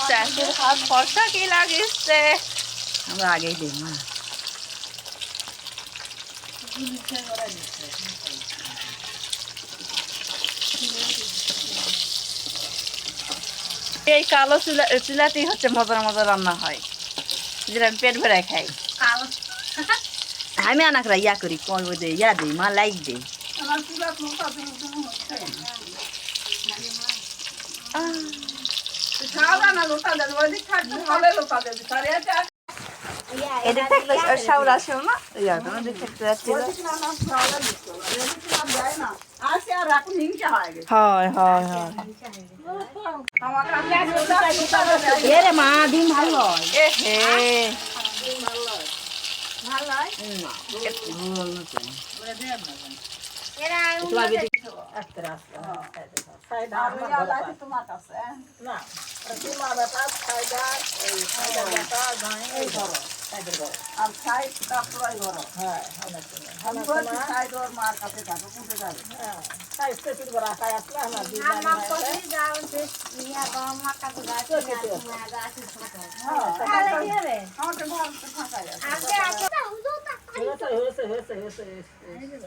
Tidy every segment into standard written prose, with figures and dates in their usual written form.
চাষের হাত ফর্সা কি লাগিয়েছে আমরা আগেই দিই মা এই কালো চুলাতেই হচ্ছে মজার মজার রান্না হয়, যেটা আমি পেট ভরে খাই। আমি আনাকরা ইয়া করি করবো দে ইয়া দিই মা লাইক দিই এদিক থাকলে শাওর আসল না, এদিক থাকতে যাচ্ছিল। হয় হয় হয় এরে মা ডিম ভালো এ হে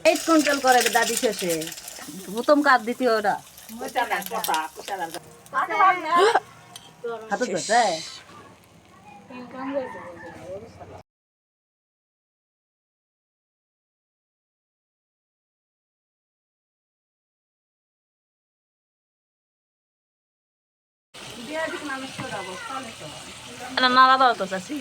এই কন্ট্রোল করে দাদি শেষে প্রথম কাজ দ্বিতীয় ওরা হাতে ধরছে নাড়া দাও তো চাষি।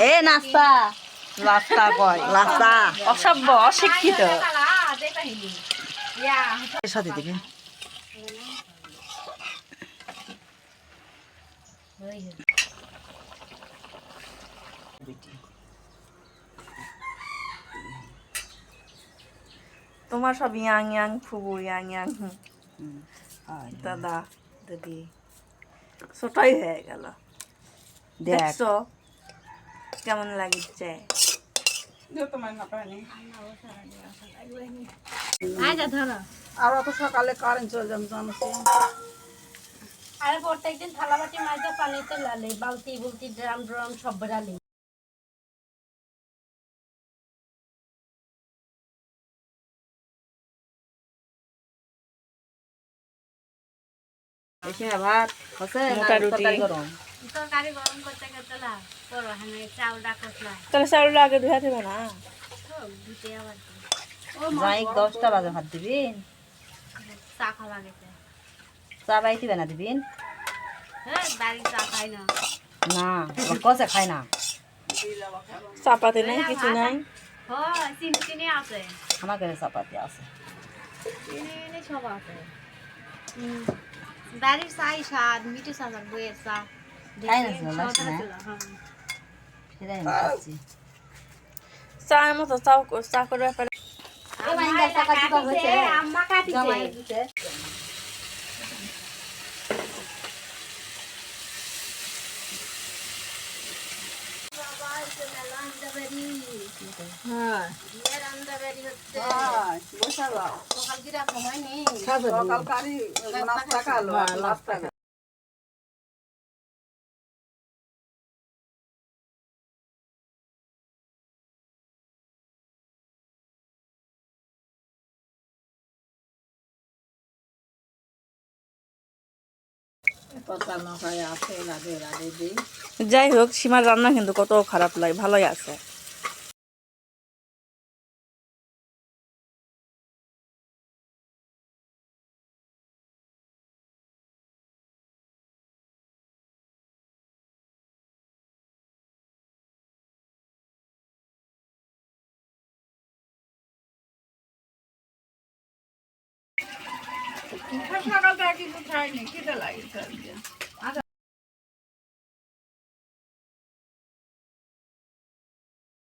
এ নাস্তা রাস্তা কয় নাস্তা অসভ্য অশিক্ষিত। সাথে দিবি তোমার সব ইয়াং ইয়াং ফুবু ইয়াং ইয়াং দাদা দিদি ছোটই হয়ে গেল। দেখছো কেমন লাগছে? আর অত সকালে কারেন্ট চলে যাবে জানছে আরে প্রত্যেকদিন থালা বাটি মাজা পানিতে লালে বালতি বুলতি ড্রাম ড্রাম সব বেড়ালে বেশি না ভাত হচ্ছে মোটা রুটি গরম তরকারি গরম করতে করতে লা পর হানে চাউলটা কষলা তাহলে চাউলটা আগে ধুয়া দেবে না? দিতে আবার যাই 10টা বাজে ভাত দিবিন চা খাওয়া গেছে চা বাই দিবে না দিবিন হ্যাঁ বাড়ি চা খাই না না কষে খায় না চাপাতি নেই কিছু নাই। হয় চিনি চিনি আছে আমার কাছে চাপাতি আছে চিনি সব আছে বাড়ির চাই স্বাদ মিঠে চা লাগবে চা খাই না সেটাই আমি খাচ্ছি চায়ের মতো চা করে ব্যাপারে আম্মা কাটিছে হ্যাঁ সকাল গিরা হয়নি যাই হোক সীমার রান্না কিন্তু কত খারাপ লাগে, ভালোই আছে। সকালটা কিন্তু খাইনি, খিদে লাগে